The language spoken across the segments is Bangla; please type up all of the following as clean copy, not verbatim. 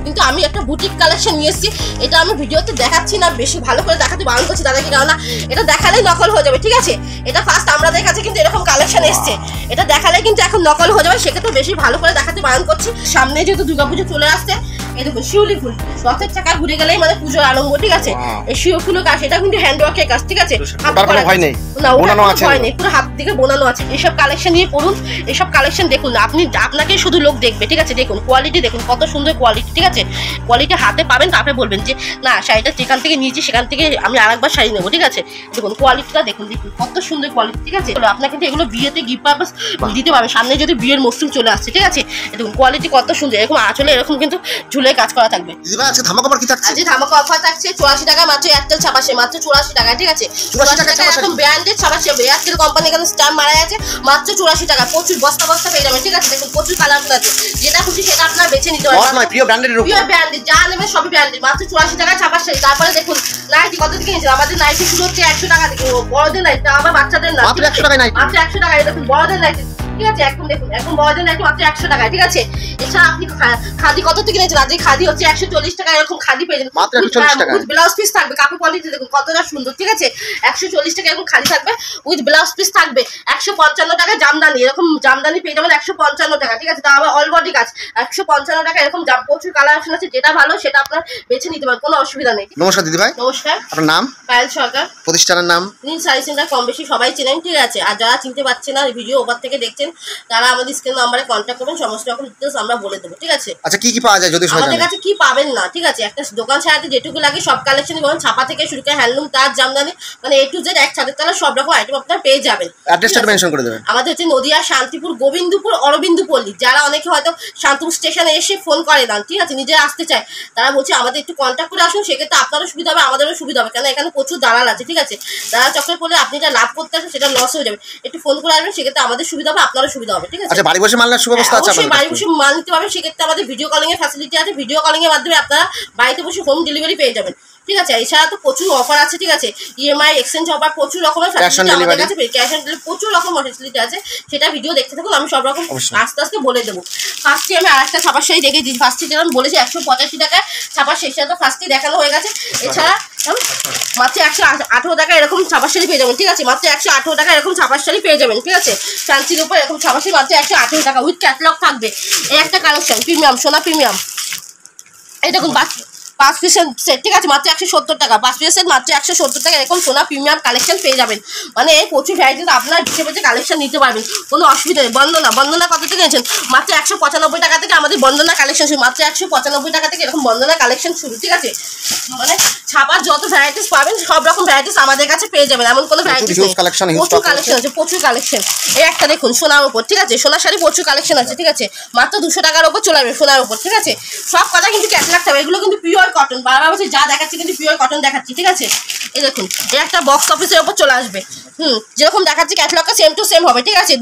কিন্তু আমি একটা বুটিক কালেকশন নিয়ে এসেছি। এটা আমি ভিডিওতে দেখাচ্ছি না, বেশি ভালো করে দেখাতে বারণ করছি দাদাকে, কেননা এটা দেখালেই নকল হয়ে যাবে, ঠিক আছে? এটা ফার্স্ট আমাদের কাছে কিন্তু এরকম কালেকশন এসছে, এটা দেখালে কিন্তু এখন নকল হয়ে যাবে, সেক্ষেত্রে বেশি ভালো করে দেখাতে বারণ করছি। সামনে যেহেতু দুর্গাপুজো চলে আসছে, এই দেখুন শিউলি ফুল, রথের চাকা ঘুরে গেলেই মানে পুজোর আরম্ভ, ঠিক আছে? এই শিউ ফুলের কাজ, এটা কিন্তু হ্যান্ডওয়ার্কের কাজ, ঠিক আছে? ভয় নেই, না ভয় নেই, পুরো হাত থেকে বোনানো আছে। এইসব কালেকশন নিয়ে পড়ুন, এইসব কালেকশন দেখুন, আপনাকে শুধু লোক দেখবে, ঠিক আছে? দেখুন কোয়ালিটি, দেখুন কত সুন্দর কোয়ালিটি, ঠিক আছে? কোয়ালিটি হাতে পাবেন, তারপরে বলবেন যে না শাড়িটা যেখান থেকে নিয়েছি সেখান থেকে আমি আরেকবার শাড়ি নেবো, ঠিক আছে? দেখুন কোয়ালিটিটা দেখুন, দেখুন কত সুন্দর কোয়ালিটি, ঠিক আছে? আপনার কিন্তু এগুলো বিয়েতে গিফট পারপাস দিতে পারবেন, সামনে যদি বিয়ের মৌসুম চলে আসছে, ঠিক আছে? দেখুন কোয়ালিটি কত সুন্দর, এরকম আঁচলে এরকম কিন্তু ঝুলে কাজ করা থাকবে। আজকে ধামাকা অফার কি থাকছে? আজকে ধামাকা অফার থাকছে 84 টাকা মাত্র, এয়ারটেল ছাপাশে মাত্র 84 টাকা, ঠিক আছে? 84 টাকা এখন ব্র্যান্ডেড ছাপাশে, এয়ারটেল কোম্পানি এখানে স্ট্যাম্প মারা আছে, মাত্র 84 টাকা। প্রচুর বস্তা বস্তা পেয়ে যাবেন, ঠিক আছে? দেখুন প্রচুর কালারফুল আছে, যেটা খুশি সেটা আপনারা বেছে নিতে পারবেন। প্রিয় ব্র্যান্ডের উপর, প্রিয় ব্র্যান্ডেড যা নেবেন সবই ব্র্যান্ডেড, মাত্র 84 টাকা ছাপাশে। তারপরে দেখুন নাইটি কত থেকে নিয়েছেন, আমাদের নাইটি শুরু হচ্ছে 100 টাকা থেকে, বড়দের নাইটি, আবার বাচ্চাদের না, মাত্র 100 টাকা নাইটি, মাত্র 100 টাকা। দেখুন বড়দের নাইটি, ঠিক আছে? একদম দেখুন একদম বড়দের নাইটি মাত্র 100 টাকায়, ঠিক আছে? এছাড়া আপনি খাদি কত থেকে নিয়েছেন, আজকে খাদি হচ্ছে 140 টাকা, এরকম খাদি পেয়ে যাবেন মাত্র 140 টাকা। উইথ ব্লাউজ পিস থাকবে, কাপড় কোয়ালিটি দেখুন কতটা সুন্দর, ঠিক আছে? 140 টাকা এরকম খাদি থাকবে, উইথ ব্লাউজ পিস থাকবে। 155 টাকা জামদানি, এরকম জামদানি পেয়ে যাবেন 155 টাকা, ঠিক আছে? তা আবার অল বডি কাজ 155 টাকা, এরকম প্রচুর কালার অপশন আছে, যেটা ভালো সেটা আপনার বেছে নিতে পারেন, কোনো অসুবিধা নেই। নমস্কার দিদি ভাই। নমস্কার, আপনার নাম? পায়েল সরকার। প্রতিষ্ঠানের নাম? নীল শাড়ি সেন্টার, কম বেশি সবাই চেনেন, ঠিক আছে? আর যারা চিনতে পারছে না, ভিডিও ওপর থেকে দেখছেন, তারা আমাদের স্ক্রিন নাম্বারে কন্ট্যাক্ট করবেন, সমস্ত রকম ডিটেইলস আমরা বলে দেবো, ঠিক আছে? আচ্ছা কি কি পাওয়া যায় যদি আমাদের কাছে কি পাবেন না, ঠিক আছে? একটা দোকান ছাড়াতে যেটুকু লাগে সব কালেকশনই পাবেন, ছাপা থেকে শুরু করে হ্যান্ডলুম, তার জামদানি, মানে A to Z এক ছাদের তলায় সব রকম আইটেম আপনারা পেয়ে যাবেন। অ্যাড্রেসটা মেনশন করে দেবেন। আমাদের হচ্ছে নদিয়া শান্তিপুর, গোবিন্দপুর, অরবিন্দুপল্লী। যারা অনেকে হয়তো শান্তিপুর স্টেশনে এসে ফোন করে দেন, ঠিক আছে, নিজে আসতে চায়, তারা বলছে আমাদের একটু কন্ট্যাক্ট করে আসুন, সেক্ষেত্রে আপনারও সুবিধা হবে, আমাদেরও সুবিধা হবে, কেন এখানে প্রচুর দালাল আছে, ঠিক আছে? দালাল চক্করে পড়লে আপনি যেটা লাভ করতে আসেন সেটা লস হয়ে যাবে। একটু ফোন করে আসবেন, সেক্ষেত্রে আমাদের সুবিধা হবে, আপনারও সুবিধা হবে, ঠিক আছে? আচ্ছা বাড়ি বসে মাল নেওয়ার সুব্যবস্থা আছে? অবশ্যই বাড়ি বসে মাল নিতে পারবেন, সেক্ষেত্রে আমাদের ভিডিও কলিং এর ফ্যাসিলিটি আছে, ভিডিও কলিং এর মাধ্যমে আপনারা বাড়িতে বসে হোম ডেলিভারি পেয়ে যাবেন, ঠিক আছে? এছাড়া তো প্রচুর অফার আছে, ঠিক আছে? EMI এক্সচেঞ্জ অফার, প্রচুর রকমের ফ্যাসিলিটি আমাদের কাছে, ক্যাশ অন ডেলিভারি প্রচুর রকম ফ্যাসিলিটি আছে, সেটা ভিডিও দেখতে থাকুন, আমি সব রকম আস্তে আস্তে বলে দেবো। ফার্স্টে আমি আরেকটা ছাপার শাড়ি দেখে দিই, ফার্স্টে যেরকম বলেছি 185 টাকায় ছাপার শাড়ি, সেটা তো ফার্স্টে দেখানো হয়ে গেছে। এছাড়া মাত্র 118 টাকা এরকম ছাপার শাড়ি পেয়ে যাবেন, ঠিক আছে? মাত্র 118 টাকা এরকম ছাপার শাড়ি পেয়ে যাবেন, ঠিক আছে? ফ্যান্সির উপর এরকম ছাপার শাড়ি মাত্র 118 টাকা, উইথ ক্যাটালগ থাকবে। এই একটা কালেকশন প্রিমিয়াম, সোনা প্রিমিয়াম, এই দেখুন 5 পিসের সেট, ঠিক আছে? মাত্র 170 টাকা, 5 পিসের সেট মাত্র 170 টাকা, এরকম সোনা প্রিমিয়াম কালেকশন পেয়ে যাবেন। মানে প্রচুর ভ্যারাইটিস আপনার বেছে বেছে কালেকশন নিতে পারবেন, কোনো অসুবিধা নেই। বন্দনা কত থেকে নিয়েছেন? মাত্র 195 টাকা থেকে আমাদের বন্দনা কালেকশন শুরু, মাত্র 195 টাকা থেকে এরকম বন্দনা কালেকশন শুরু, ঠিক আছে? মানে ছাপার যত ভ্যারাইটিস পাবেন সব রকম ভ্যারাইটিস আমাদের কাছে পেয়ে যাবেন, এমন কোনো ভ্যারাইটিস নেই, প্রচুর কালেকশন আছে, প্রচুর কালেকশন। এই একটা দেখুন সোনার উপর, ঠিক আছে? সোনার শাড়ি প্রচুর কালেকশন আছে, ঠিক আছে? মাত্র 200 টাকার উপর চলে যাবে সোনার উপর, ঠিক আছে? সব কথা কিন্তু ক্যাটালগ থাকবে, এগুলো কিন্তু পিওর কটন, বারবার বলছি যা দেখাচ্ছি কিন্তু পিওর কটন দেখাচ্ছি, ঠিক আছে? এই দেখুন এই একটা বক্স অফিসের উপর চলে আসবে, যেরকম দেখাচ্ছি ক্যাটালগটা সেম টু সেম হবে, ঠিক আছে?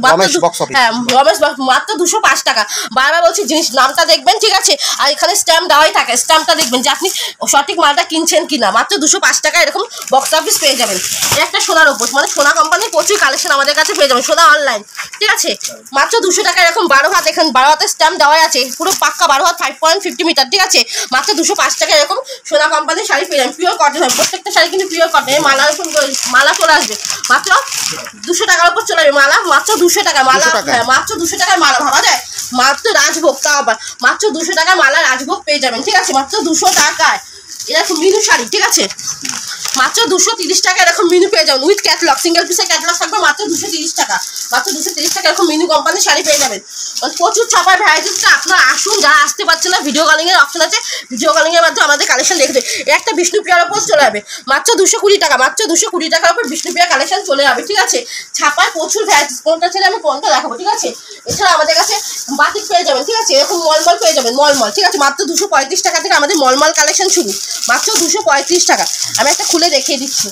হ্যাঁ রমেশ, মাত্র 205 টাকা। বারবার বলছি জিনিস নামটা দেখবেন, ঠিক আছে? আর এখানে স্ট্যাম্প দেওয়াই থাকে, স্ট্যাম্পটা দেখবেন যে আপনি সঠিক মালটা কিনছেন কিনা। মাত্র 205 টাকা এরকম বক্স অফিস পেয়ে যাবেন। এই একটা সোনার উপর, মানে সোনা কোম্পানির প্রচুর কালেকশন আমাদের কাছে পেয়ে যাবেন, সোনা অনলাইন, ঠিক আছে? মাত্র 200 টাকা এরকম 12 হাত, এখানে 12 হাতের স্ট্যাম্প দেওয়াই আছে, পুরো পাক্কা 12 হাত 5.50 মিটার, ঠিক আছে? মাত্র 205 টাকা এরকম সোনা কোম্পানির শাড়ি পেয়ে যাবেন, পিওর কটন হবে, প্রত্যেকটা শাড়ি কিন্তু পিওর কটন। মালা চলে আসবে মাত্র 200 টাকার উপর চলে যাবে মালা, মাত্র 200 টাকা মালা, হ্যাঁ মাত্র 200 টাকার মালা, ভাবা যায়? মাত্র রাজভোগ, তা আবার মাত্র 200 টাকার মালা রাজভোগ পেয়ে যাবেন, ঠিক আছে? মাত্র 200 টাকায় এরকম মিনু শাড়ি, ঠিক আছে? মাত্র 230 টাকা এরকম মিনু পেয়ে যাবেন, উইথ ক্যাটালগ, সিঙ্গেল পিসের ক্যাটালগ থাকবে, মাত্র 230 টাকা, মাত্র 230 টাকা এরকম মিনু কোম্পানির শাড়ি পেয়ে যাবেন। প্রচুর ছাপার ভ্যারাইটিসটা আপনারা আসুন, যারা আসতে পারছে না ভিডিও কলিং এর অপশন আছে, ভিডিও কলিং এর মাধ্যমে আমাদের কালেকশন দেখবে। একটা বিষ্ণুপ্রিয়ার উপর চলে যাবে মাত্র 220 টাকা, মাত্র 220 টাকার উপর বিষ্ণুপ্রিয়া কালেকশন চলে যাবে, ঠিক আছে? ছাপার প্রচুর ভ্যারাইটিস, কোনটা ছেলে আমি কোনটা দেখাবো, ঠিক আছে? এছাড়া আমাদের কাছে বাটিক পেয়ে যাবেন, ঠিক আছে? এরকম মলমল পেয়ে যাবেন, মলমল, ঠিক আছে? মাত্র 235 টাকা থেকে আমাদের মলমল কালেকশন শুরু, মাত্র 235 টাকা। আমি একটা খুলে দেখিয়ে দিচ্ছি,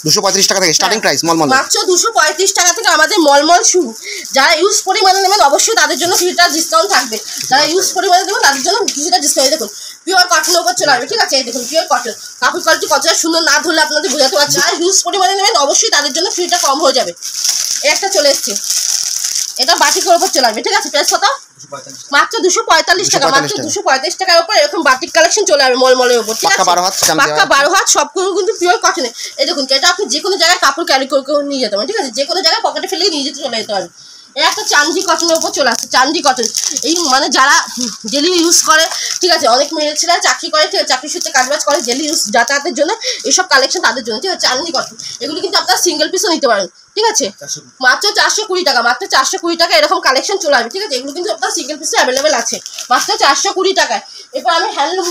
235 টাকা থেকে স্টার্টিং প্রাইস মলমল, মাত্র 235 টাকা থেকে আমাদের মলমল শুরু। যারা ইউজ পরিমাণে নেবেন অবশ্যই তাদের জন্য কিছুটা ডিসকাউন্ট থাকবে, যারা ইউজ পরিমাণে নেবেন তাদের জন্য কিছুটা ডিসকাউন্ট। দেখুন পিওর কটনের উপর চলে আসবে, ঠিক আছে? এই দেখুন পিওর কটন, কাপড় কোয়ালিটি কতটা সুন্দর, না ধরলে আপনাদের বোঝাতে পারছি। যারা ইউজ পরিমাণে নেবেন অবশ্যই তাদের জন্য ফ্রিটা কম হয়ে যাবে। এই একটা চলে এসছে, এটা বাটিকের উপর চলে আসবে, ঠিক আছে? প্রাইস কত? মাত্র 245 টাকা, মাত্র 245 টাকার উপর এরকম বাটিক কালেকশন চলে আসবে মলমলের উপর, ঠিক আছে? পাক্কা 12 হাত, সবগুলো কিন্তু পিওর কটনে। এই দেখুন, এটা আপনি যে কোনো জায়গায় কাপড় ক্যারি করে নিয়ে যেতে পারেন, ঠিক আছে? যে কোনো জায়গায় পকেটে ফেলে নিয়ে যেতে চলে যেতে পারেন। এটা একটা চান্দি কটনের উপর চলে আসছে, চান্দি কটন। এই মানে যারা ডেলি ইউজ করে, ঠিক আছে, অনেক মেয়ে ছেলেরা চাকরি করে, ঠিক আছে, চাকরি সূত্রে কাজবাজ করে, ডেলি ইউজ যাতায়াতের জন্য এইসব কালেকশন তাদের জন্য, ঠিক আছে? চান্দি কটন এগুলো কিন্তু আপনারা সিঙ্গেল পিসও নিতে পারেন, ঠিক আছে? মাত্র 420 টাকা, মাত্র 420 টাকা এরকম কালেকশন চলে আসবে, ঠিক আছে? এগুলো কিন্তু আপনার সিঙ্গেল পিসে অ্যাভেলেবেল আছে মাত্র 420 টাকায়। এরপর আমি হ্যান্ডলুম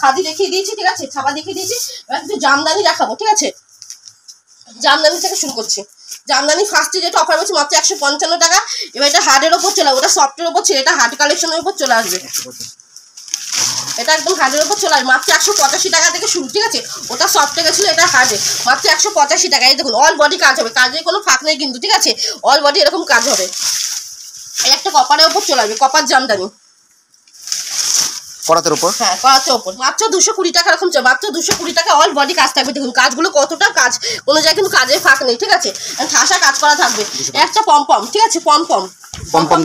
খাদি দেখিয়ে দিয়েছি, ঠিক আছে, ছাপা দেখিয়ে দিয়েছি। এবার কিন্তু জামদানি দেখাবো, ঠিক আছে? জামদানি থেকে শুরু করছি। জামদানি ফার্স্টে যেটা অফার করছি মাত্র 155 টাকা। এবার এটা হার্ডের ওপর চলে, ওটা সফটের ওপর ছিল, এটা হার্ড কালেকশনের উপর চলে আসবে। এটা একদম হার্ডের উপর চলে আসবে মাত্র 185 টাকা থেকে শুরু, ঠিক আছে? ওটা সফটে গেছিলো, এটা হার্ডে, মাত্র 185 টাকা। এই দেখুন, অল বডি কাজ হবে, কাজের কোনো ফাঁক নেই কিন্তু, ঠিক আছে? অল বডি এরকম কাজ হবে। এই একটা কপারের ওপর চলে আসবে, কপার জামদানি করাতের উপর, হ্যাঁ করাতের উপর মাত্র 220 টাকা এরকম, মাত্র 220 টাকা অল বডি কাজ থাকবে। দেখুন কাজগুলো কতটা কাজ, কোনো জায়গায় কিন্তু কাজের ফাঁক নেই, ঠিক আছে? ঠাসা কাজ করা থাকবে। একটা পমপম, ঠিক আছে, পমপম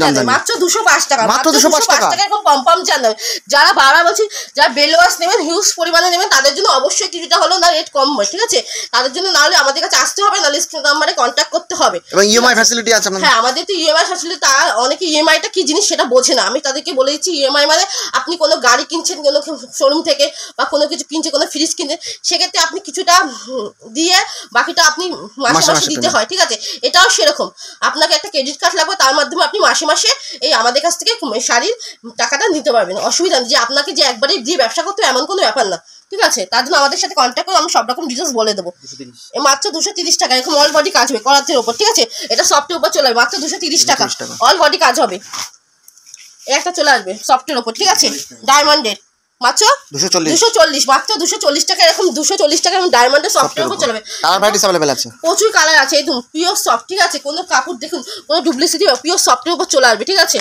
জামদানি মাত্র 205 টাকা, মাত্র 205 টাকা এরকম পমপম জামদানি। যারা বারবার বলছি, যারা বেলওয়াস নেবেন, হিউজ পরিমাণে নেবেন, তাদের জন্য অবশ্যই কিছুটা হলো না রেট কম হয়, ঠিক আছে? তাদের জন্য না হলে আমাদের কাছে আসতে হবে, নাহলে স্ক্রিন নাম্বারে কন্ট্যাক্ট করতে হবে। এবং ইএমআই ফ্যাসিলিটি আছে আপনাদের? হ্যাঁ, আমাদের তো ইএমআই ফ্যাসিলিটি। তা অনেকে ইএমআইটা কি জিনিস সেটা বোঝে না, আমি তাদেরকে বলে দিচ্ছি। ইএমআই মানে আপনি কোনো গাড়ি কিনছেন কোনো শোরুম থেকে, বা কোনো কিছু কিনছে, কোনো ফ্রিজ কিনছেন, সেক্ষেত্রে আপনি কিছুটা দিয়ে বাকিটা আপনি মাসে মাসে দিতে হয়, ঠিক আছে? এটাও সেরকম, আপনাকে একটা ক্রেডিট কার্ড লাগবে, তার মাধ্যমে আপনি মাসে মাসে এই আমাদের কাছ থেকে শাড়ির টাকাটা নিতে পারবেন। অসুবিধা নেই যে আপনাকে যে একবারে দিয়ে ব্যবসা করতে এমন কোনো ব্যাপার না, ঠিক আছে? তার জন্য আমাদের সাথে কন্ট্যাক্ট করে আমি সব রকম ডিটেলস বলে দেবো। মাত্র 230 টাকা এরকম অল বডি কাজ হবে করাতের উপর, ঠিক আছে? এটা সফটের উপর চলে আসবে মাত্র 230 টাকা, অল বডি কাজ হবে। একটা চলে আসবে সফটের উপর, ঠিক আছে, ডায়মন্ডের, মাত্র 240, মাত্র 240 টাকা এরকম, 240 টাকা এরকম ডায়মন্ডের সফটের উপর চলবে। কালার ভ্যারাইটিস अवेलेबल আছে, প্রচুর কালার আছে। একদম পিওর সফট, ঠিক আছে? কোনো কাপড় দেখুন, কোনো ডুপ্লিসিটি, পিওর সফটের উপর চলে আসবে, ঠিক আছে?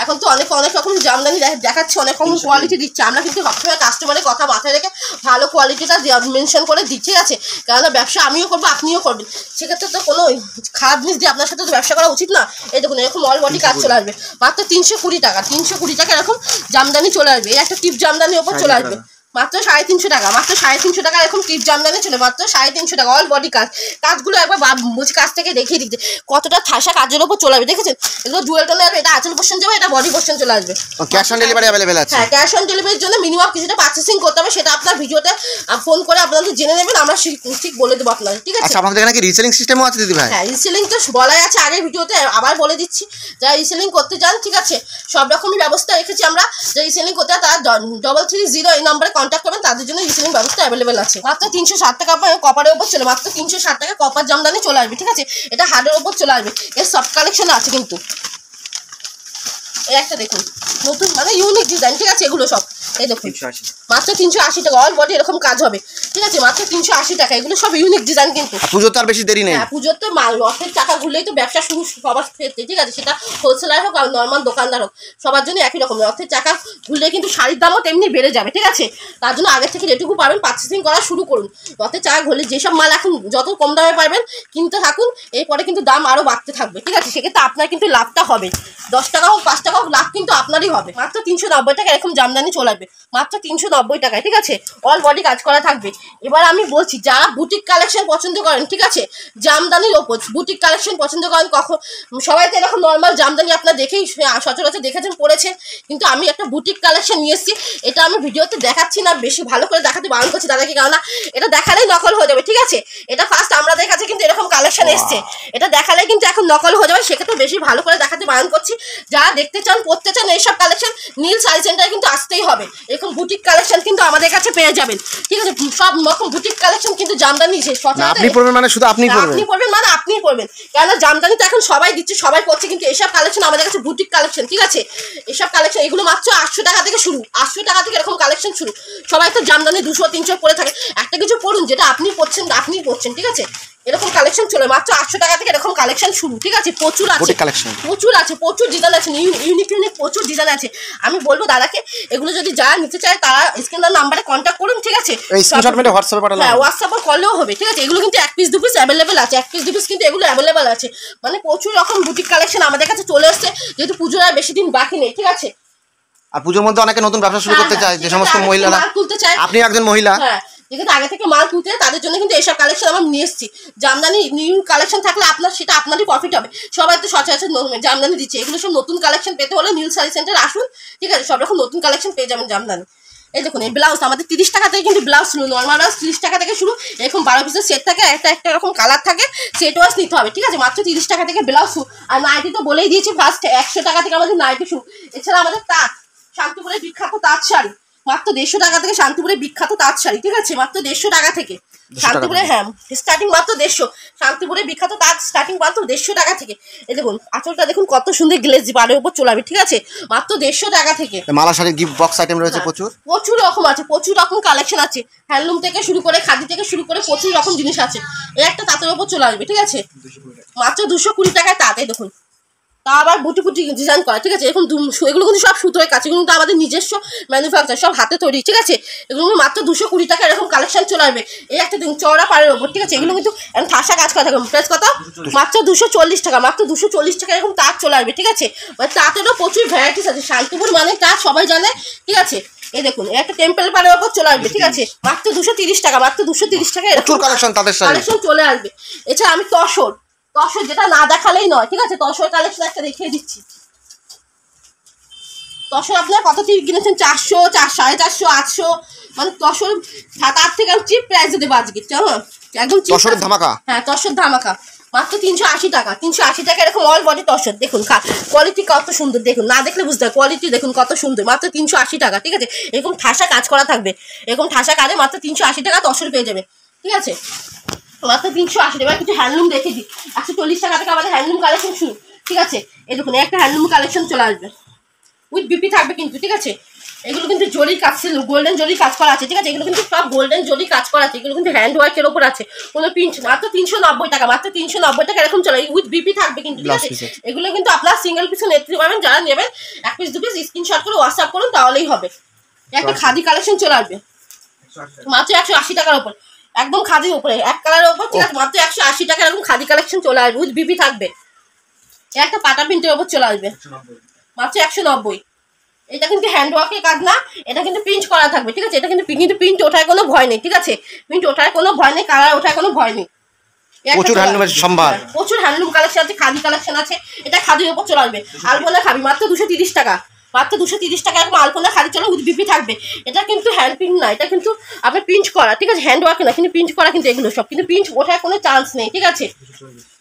এখন তো অনেক রকম জামদানি দেখাচ্ছে, অনেক রকম কোয়ালিটি দিচ্ছে। আমরা কিন্তু সবসময় কাস্টমারের কথা মাথায় রেখে ভালো কোয়ালিটিটা মেনশন করে দিচ্ছি, আছে? কেননা ব্যবসা আমিও করবো, আপনিও করবেন, সেক্ষেত্রে তো কোনো খারাপ জিনিস দিয়ে আপনার সাথে তো ব্যবসা করা উচিত না। এই দেখুন এরকম অল বডি কাজ চলে আসবে মাত্র 320 টাকা, 320 টাকা এরকম জামদানি চলে আসবে। এই একটা টিপ জামদানির ওপর চলে আসবে মাত্র 350 টাকা, মাত্র 350 টাকা এরকম টিপ জামদানি চলে, মাত্র 350 টাকা অল বডি কাজ। কাজগুলো একবার বুঝি কাজ থেকে দেখিয়ে দিচ্ছে কতটা ঠাসা কাজের উপর চলে আসবে, দেখেছেন? এগুলো ডুয়েল টোনে আসবে, এটা আঁচল পোর্শন যাবে, এটা বডি পোর্শন চলে আসবে। ক্যাশ অন ডেলিভারি अवेलेबल আছে? হ্যাঁ, ক্যাশ অন ডেলিভারির জন্য মিনিমাম কিছুটা পারচেসিং করতে হবে, সেটা আপনার ভিডিওতে ফোন করে আপনাদের জেনে নেবেন, আমরা ঠিক বলে দেবো আপনাদের, ঠিক আছে? আচ্ছা, আপনাদের এখানে কি রিসেলিং সিস্টেমও আছে দিদি ভাই? হ্যাঁ, রিসেলিং তো বলাই আছে আগের ভিডিওতে, আবার বলে দিচ্ছি। যারা রিসেলিং করতে চান, ঠিক আছে, সব রকমই ব্যবস্থা রেখেছি আমরা। যারা রিসেলিং করতে চান তারা 330 এই নম্বরে কন্ট্যাক্ট করবেন, তাদের জন্য রিসেলিং ব্যবস্থা অ্যাভেলেবেল আছে। মাত্র 360 টাকা কপারের উপর চলে, মাত্র 360 টাকা কপার জামদানি চলে আসবে, ঠিক আছে? এটা হার্ডের উপর চলে আসবে, এর সফট কালেকশন আছে কিন্তু। এই একটা দেখুন নতুন মানে ইউনিক ডিজাইন, ঠিক আছে? এগুলো সব এই দেখুন মাত্র 380 টাকা অল বডি এরকম কাজ হবে, ঠিক আছে? মাত্র 380 টাকা, এগুলো সব ইউনিক ডিজাইন কিন্তু। পুজোর তো আর বেশি দেরি নেই। হ্যাঁ, পুজোর তো রথের চাকা ঘুরলেই তো ব্যবসা শুরু সবার ক্ষেত্রে, ঠিক আছে? সেটা হোলসেলার হোক আর নর্মাল দোকানদার হোক, সবার জন্য একই রকম। রথের চাকা ঘুরলে কিন্তু শাড়ির দামও তেমনি বেড়ে যাবে, ঠিক আছে? তার জন্য আগের থেকে যেটুকু পারবেন পারচেসিং করা শুরু করুন। রথের চাকা ঘুরলে যেসব মাল এখন যত কম দামে পারবেন কিনতে থাকুন, এরপরে কিন্তু দাম আরও বাড়তে থাকবে, ঠিক আছে? সেক্ষেত্রে আপনার কিন্তু লাভটা হবে, 10 টাকা হোক 5 টাকা হোক, লাভ কিন্তু আপনারই হবে। মাত্র 390 টাকা এরকম জামদানি চলে আসবে, মাত্র 390 টাকায়, ঠিক আছে? অল বডি কাজ করা থাকবে। এবার আমি বলছি, যারা বুটিক কালেকশন পছন্দ করেন, ঠিক আছে, জামদানির ওপর বুটিক কালেকশন পছন্দ করেন, কখন সবাই তো এরকম নর্মাল জামদানি আপনার দেখেই সচরাচর দেখেছেন, পড়েছেন, কিন্তু আমি একটা বুটিক কালেকশন নিয়ে এসেছি। এটা আমি ভিডিওতে দেখাচ্ছি না, বেশি ভালো করে দেখাতে বারণ করছি তাদেরকে, কেননা এটা দেখালেই নকল হয়ে যাবে, ঠিক আছে? এটা ফার্স্ট আমাদের কাছে কিন্তু এরকম কালেকশন এসছে, এটা দেখালেই কিন্তু এখন নকল হয়ে যাবে, সেক্ষেত্রে বেশি ভালো করে দেখাতে বারণ করছি। যারা দেখতে চান, পড়তে চান এইসব কালেকশন, নীল শাড়ি সেন্টারে কিন্তু আসতেই হবে। এরকম বুটিক কালেকশন কিন্তু আমাদের কাছে পেয়ে যাবেন, ঠিক আছে? সব রকম বুটিক কালেকশন কিন্তু জামদানি আপনি পড়বেন মানে শুধু আপনি পড়বেন, আপনি পড়বেন মানে আপনি পড়বেন, কেননা জামদানি তো এখন সবাই দিচ্ছে, সবাই পড়ছে, কিন্তু এসব কালেকশন আমাদের কাছে বুটিক কালেকশন, ঠিক আছে? এসব কালেকশন এগুলো মাত্র 800 টাকা থেকে শুরু, 800 টাকা থেকে এরকম কালেকশন শুরু। সবাই তো জামদানি 200-300 পরে থাকে, একটা কিছু পড়ুন যেটা আপনি পড়ছেন, ঠিক আছে? এরকম কালেকশন চলে মাত্র 800 টাকা থেকে এরকম কালেকশন শুরু, ঠিক আছে? প্রচুর আছে, প্রচুর আছে, প্রচুর ডিজাইন আছে, ইউনিক প্রচুর ডিজাইন আছে। আমি বলবো দাদাকে এগুলো যদি যারা নিতে চায় তারা স্ক্রিনের নাম্বারে কন্ট্যাক্ট করুন, ঠিক আছে? হ্যাঁ, হোয়াটসঅ্যাপে কলেও হবে, ঠিক আছে? এগুলো কিন্তু 1 পিস 2 পিস অ্যাভেলেবেল আছে, 1 পিস 2 পিস কিন্তু এগুলো অ্যাভেলেবেল আছে। মানে প্রচুর রকম বুটিক কালেকশন আমাদের কাছে চলে এসছে, যেহেতু পুজোর আর বেশি দিন বাকি নেই, ঠিক আছে? আর পুজোর মধ্যে অনেকে নতুন ব্যবসা শুরু করতে চায়, যে সমস্ত মহিলারা তুলতে চায়, আপনি একজন মহিলা, হ্যাঁ, যেখানে আগে থেকে মাল তুলতে তাদের জন্য কিন্তু এইসব কালেকশন আমরা নিয়ে এসেছি। জামদানি নিউ কালেকশন থাকলে আপনার সেটা আপনারই প্রফিট হবে। সবাই তো সচরাচর জামদানি দিচ্ছে, এগুলো সব নতুন কালেকশন পেতে হলে নীল শাড়ি সেন্টার আসুন, ঠিক আছে? সব রকম নতুন কালেকশন পেয়ে যাবেন জামদানি। এই দেখুন এই ব্লাউজ আমাদের 30 টাকা থেকে কিন্তু ব্লাউজ শুরু, নর্মাল ব্লাউজ 30 টাকা থেকে শুরু। এরকম 12 পিসের সেট থাকে, একটা রকম কালার থাকে, সেট ওয়াইজ নিতে হবে, ঠিক আছে? মাত্র 30 টাকা থেকে ব্লাউজ শুরু। আর নাইটি তো বলেই দিয়েছি ফার্স্ট 100 টাকা থেকে আমাদের নাইটি শুরু। এছাড়া আমাদের তাঁত, শান্তিপুরের বিখ্যাত তাঁত শাড়ি মাত্র 150 টাকা থেকে, শান্তিপুরের বিখ্যাত তাঁত শাড়ি, ঠিক আছে? মাত্র 150 টাকা থেকে শান্তিপুরে, হ্যাঁ স্টার্টিং মাত্র 150। শান্তিপুরের বিখ্যাত তাঁত স্টার্টিং মাত্র 150 টাকা থেকে। এই দেখুন আঁচলটা দেখুন কত সুন্দর গ্লেজি পাড়ের উপর চলে আসবে, ঠিক আছে? মাত্র 150 টাকা থেকে। মালা শাড়ির গিফট বক্স আইটেম রয়েছে প্রচুর, প্রচুর রকম আছে, প্রচুর রকম কালেকশন আছে। হ্যান্ডলুম থেকে শুরু করে, খাদি থেকে শুরু করে প্রচুর রকম জিনিস আছে। এই একটা তাঁতের উপর চলে আসবে, ঠিক আছে? মাত্র 220 টাকায় তাঁত। এই দেখুন তা আবার বুটি বুটি ডিজাইন করা, ঠিক আছে? এরকম এগুলো কিন্তু সব সুতোর কাছে, এগুলো কিন্তু আমাদের নিজস্ব ম্যানুফ্যাকচার, সব হাতে তৈরি, ঠিক আছে? এগুলো মাত্র 220 টাকা এরকম কালেকশন চলে আসবে। এই একটা দিন চওড়া পাড়ের ওপর, ঠিক আছে? এগুলো কিন্তু ঠাসা কাজ করা থাকবে। প্রাইস কত? মাত্র 240 টাকা, মাত্র 240 টাকা এরকম তাঁত চলে আসবে, ঠিক আছে? মানে তাঁতেরও প্রচুর ভ্যারাইটিস আছে। শান্তিপুর মানে তাঁত সবাই জানে, ঠিক আছে? এই দেখুন একটা টেম্পল পাড়ের ওপর চলে আসবে, ঠিক আছে? মাত্র 230 টাকা, মাত্র 230 টাকা এরকম কালেকশন চলে আসবে। এছাড়া আমি তসর যেটা না দেখালেই নয়, ঠিক আছে? তসর কালেকশন একটা দেখিয়ে দিচ্ছি। তসর আপনার কত থেকে কিনেছেন? 400, 450, 800, মানে তসর তার থেকে আমি চিপ প্রাইসে দেবো আজকে, একদম তসর ধামাকা। হ্যাঁ তসর ধামাকা মাত্র 380 টাকা, 380 টাকা এরকম অল বডি তসর। দেখুন কোয়ালিটি কত সুন্দর, দেখুন না দেখলে বুঝতে হবে, কোয়ালিটি দেখুন কত সুন্দর। মাত্র 380 টাকা, ঠিক আছে? এরকম ঠাসা কাজ করা থাকবে, এরকম ঠাসা কাজে মাত্র 380 টাকা তসর পেয়ে যাবে, ঠিক আছে? মাত্র 380 টাকা। কিছু হ্যান্ডলুম দেখে দিই, 140 টাকা থেকে আমাদের হ্যান্ডলুম কালেকশন শুরু, ঠিক আছে? এই দেখুন একটা হ্যান্ডলুম কালেকশন চলে আসবে, উইথ বিপি থাকবে কিন্তু, ঠিক আছে? এগুলো কিন্তু জরি কাজ, গোল্ডেন জরি কাজ করা আছে, ঠিক আছে? এগুলো কিন্তু সব গোল্ডেন জরি কাজ করা আছে, এগুলো কিন্তু হ্যান্ড ওয়ার্কের ওপর আছে, কোনো প্রিন্ট। মাত্র 390 টাকা, মাত্র 390 টাকা এরকম চলে, উইথ বিপি থাকবে কিন্তু, ঠিক আছে? এগুলো কিন্তু আপনার সিঙ্গেল পিসও নিতে পারবেন, যারা নেবেন 1 পিস 2 পিস স্ক্রিনশট করে হোয়াটসঅ্যাপ করুন তাহলেই হবে। একটা খাদি কালেকশন চলে আসবে মাত্র 180 টাকার উপর, একদম খাদির উপরে এক কালারের উপর, ঠিক আছে? মাত্র 180 টাকা এরকম খাদি কালেকশন চলে আসবে, উইথ বিপি থাকবে। একটা পাটা প্রিন্টের উপর চলে আসবে মাত্র 190। এটা কিন্তু হ্যান্ড ওয়ার্কের কাজ না, এটা কিন্তু প্রিন্ট করা থাকবে, ঠিক আছে? এটা কিন্তু প্রিন্ট ওঠার কোনো ভয় নেই, ঠিক আছে? প্রিন্ট ওঠার কোনো ভয় নেই, কালার ওঠার কোনো ভয় নেই। প্রচুর হ্যান্ডলুমের সম্ভার, প্রচুর হ্যান্ডলুম কালেকশন আছে, খাদি কালেকশন আছে। এটা খাদির উপর চলে আসবে। আলপনা খাবি মাত্র 230 টাকা, মাত্র 230 টাকা এরকম আলপনা খাদি চলে, উইথ বিপি থাকবে। এটা কিন্তু হ্যান্ড প্রিন্ট না, এটা কিন্তু আপনার প্রিন্ট করা, ঠিক আছে? হ্যান্ড ওয়ার্ক না, কিন্তু প্রিন্ট করা, কিন্তু এগুলো সব কিন্তু প্রিন্ট ওঠার কোনো চান্স নেই, ঠিক আছে?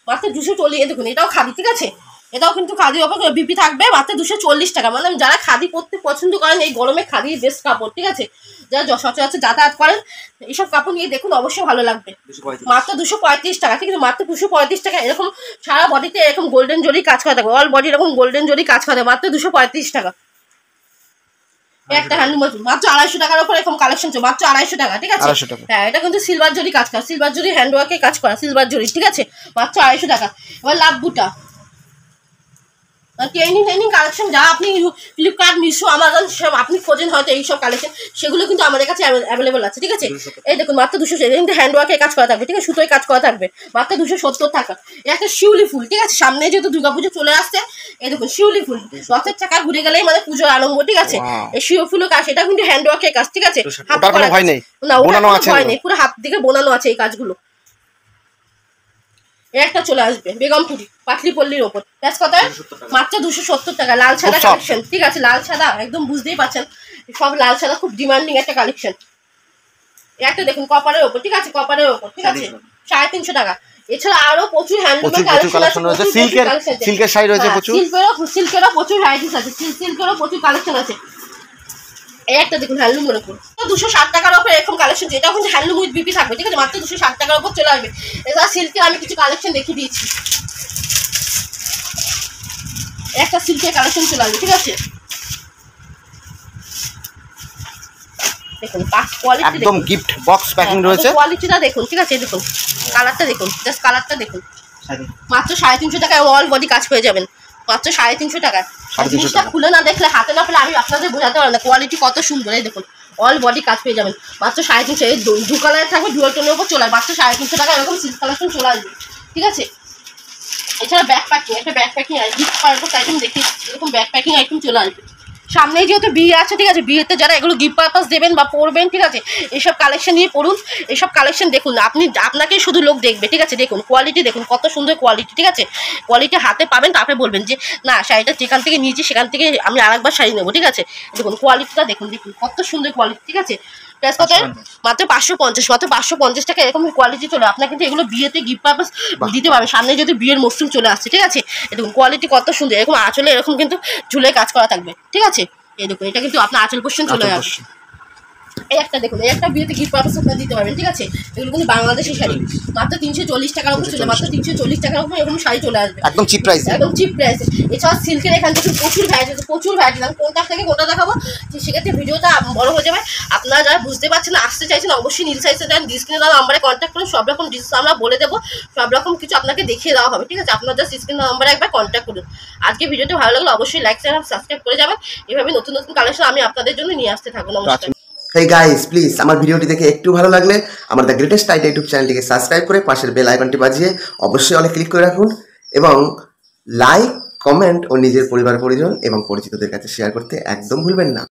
মাত্র 240। দেখুন এটাও খাদি, ঠিক আছে? এটাও কিন্তু খাদির ওপর বিপি থাকবে, মাত্র 240 টাকা। মানে যারা খাদি পরতে পছন্দ করেন, এই গরমে খাদির বেস্ট কাপড়, ঠিক আছে? যারা সচরাচর যাতায়াত করেন এইসব কাপড় নিয়ে দেখুন, অবশ্যই ভালো লাগবে। মাত্র 235 টাকা, ঠিক আছে? মাত্র 235 টাকা এরকম সারা বডিতে এরকম গোল্ডেন জরি কাজ করা থাকবে, অল বডি এরকম গোল্ডেন জরি কাজ করা থাকবে, মাত্র 235 টাকা। একটা হ্যান্ডলুম মাত্র 250 টাকার উপর এরকম কালেকশন চলছে, মাত্র 250 টাকা, ঠিক আছে? হ্যাঁ এটা কিন্তু সিলভার জরি কাজ করা, সিলভার জরি হ্যান্ড ওয়ার্কে কাজ করা, সিলভার জরি, ঠিক আছে? মাত্র 250 টাকা। এবার লাভ বুটা ট্রেনিং কালেকশন, যা আপনি ফ্লিপকার্ট, মিশো, আমাজন সব আপনি খোঁজেন হয়তো এইসব কালেকশন, সেগুলো কিন্তু আমাদের কাছে অ্যাভেলেবল আছে, ঠিক আছে? এই দেখুন মাত্র 200, কিন্তু হ্যান্ড ওয়ার্কের কাজ করা থাকবে, ঠিক আছে? সুতোয় কাজ করা থাকবে, মাত্র 270 টাকা। একটা শিউলি ফুল, ঠিক আছে? সামনে যেহেতু দুর্গাপুজো চলে আসছে, এই দেখুন শিউলি ফুল রথের চাকা ঘুরে গেলেই মানে পুজোর আরম্ভ, ঠিক আছে? এই শিউলি ফুলের কাজ, এটা কিন্তু হ্যান্ড ওয়ার্কের কাজ, ঠিক আছে? না ওটা ভয় নেই, পুরো হাত দিকে বোনানো আছে এই কাজগুলো। একটা চলে আসবে বেগমপুরি পাটলি পল্লীর ওপর, প্রাইস কত? মাত্র 270 টাকা। লাল সাদা কালেকশন, ঠিক আছে? লাল সাদা একদম বুঝতেই পারছেন, সব লাল সাদা খুব ডিমান্ডিং একটা কালেকশন। একটা দেখুন কপারের ওপর, ঠিক আছে? কপারের ওপর, ঠিক আছে? 350 টাকা। এছাড়া আরো প্রচুর হ্যান্ডলুমের কালেকশন আছে, সিল্কের শাড়ি রয়েছে প্রচুর, সিল্কেরও প্রচুর ভ্যারাইটিস আছে, সিল্কেরও প্রচুর কালেকশন আছে। একটা দেখুন হ্যান্ডলুমের উপর 260 টাকার উপর এরকম কালেকশন, এটাও কিন্তু হ্যান্ডলুম উইথ বিপি থাকবে, ঠিক আছে? মাত্র 260 টাকার উপর চলে আসবে। এছাড়া সিল্কের আমি কিছু কালেকশন দেখিয়ে দিয়েছি, একটা সিল্কের কালেকশন চলে আসবে, ঠিক আছে? দেখুন কোয়ালিটি, একদম গিফট বক্স প্যাকিং রয়েছে, কোয়ালিটিটা দেখুন, ঠিক আছে? দেখুন কালারটা দেখুন, জাস্ট কালারটা দেখুন, মাত্র 350 টাকায় অল বডি কাজ পেয়ে যাবেন, মাত্র 350 টাকায়। জিনিসটা খুলে না দেখলে, হাতে না পেলে আমি আপনাদের বোঝাতে পারবো না কোয়ালিটি কত সুন্দর। এই দেখুন অল বডি কাজ পেয়ে যাবেন মাত্র 350। এই দু কালারের থাকবে, ডুয়াল টোনের উপর চলে মাত্র 350 টাকা এরকম সিল্ক কালেকশন চলে আসবে, ঠিক আছে। এছাড়া ব্যাক প্যাকিং, একটা back packing gift purpose item দেখি, এরকম ব্যাক প্যাকিং আইটেম চলে আসবে। সামনেই যেহেতু বিয়ে আছে, ঠিক আছে, বিয়েতে যারা এগুলো গিফট পারপাস দেবেন বা পরবেন, ঠিক আছে, এইসব কালেকশন নিয়ে পড়ুন। এইসব কালেকশন দেখুন, আপনাকেই শুধু লোক দেখবে, ঠিক আছে। দেখুন কোয়ালিটি দেখুন কত সুন্দর কোয়ালিটি, ঠিক আছে। কোয়ালিটি হাতে পাবেন, তারপরে বলবেন যে না শাড়িটা যেখান থেকে নিয়েছি সেখান থেকে আমি আরেকবার শাড়ি নেবো, ঠিক আছে। দেখুন কোয়ালিটিটা দেখুন, দেখুন কত সুন্দর কোয়ালিটি, ঠিক আছে। প্রাইস কত? মাত্র 550, মাত্র 550 টাকা এরকম কোয়ালিটি চলে। আপনার কিন্তু এগুলো বিয়েতে গিফট পারপাস দিতে পারবেন, সামনে যদি বিয়ের মৌসুম চলে আসছে, ঠিক আছে। দেখুন কোয়ালিটি কত সুন্দর, এরকম আঁচলে এরকম কিন্তু ঝুলে কাজ করা থাকবে, ঠিক আছে। এই দেখুন এটা কিন্তু আপনার আঁচল পোর্শন চলে যাবে। এই একটা দেখুন, এই একটা বিয়েতে গিফট পারপাস আপনারা দিতে পারবেন, ঠিক আছে। এগুলো কিন্তু বাংলাদেশি শাড়ি, মাত্র 340 টাকার উপর চলে, মাত্র 340 টাকার উপর এরকম শাড়ি চলে আসবে, একদম চিপ প্রাইস, একদম চিপ প্রাইসে। এছাড়া সিল্কের এখান থেকে প্রচুর ভ্যারাইটি, আমি কোনটা থেকে কোনটা দেখাবো সেক্ষেত্রে ভিডিওটা বড় হয়ে যাবে। আপনারা যারা বুঝতে পারছেন না, আসতে চাইছেন, অবশ্যই নীল সাইজে দেন, স্ক্রিনে দেওয়া নাম্বারে কন্ট্যাক্ট করুন। সব রকম ডিটেলস আমরা বলে দেবো, সব রকম কিছু আপনাকে দেখিয়ে দেওয়া হবে, ঠিক আছে। আপনার জাস্ট স্ক্রিনে নাম্বারে একবার কন্ট্যাক্ট করুন। আজকে ভিডিওটা ভালো লাগলে অবশ্যই লাইক চ্যানেল সাবস্ক্রাইব করে যাবেন। এভাবে নতুন নতুন কালেকশন আমি আপনাদের জন্য নিয়ে আসতে থাকবো। নমস্কার। হেই গাইস, প্লিজ আমার ভিডিওটি দেখে একটু ভালো লাগলে আমার দ্য গ্রেটেস্ট আইডিয়া ইউটিউব চ্যানেলটিকে সাবস্ক্রাইব করে পাশের বেল আইকনটি বাজিয়ে অবশ্যই অলে ক্লিক করে রাখুন এবং লাইক, কমেন্ট ও নিজের পরিবার পরিজন এবং পরিচিতদের কাছে শেয়ার করতে একদম ভুলবেন না।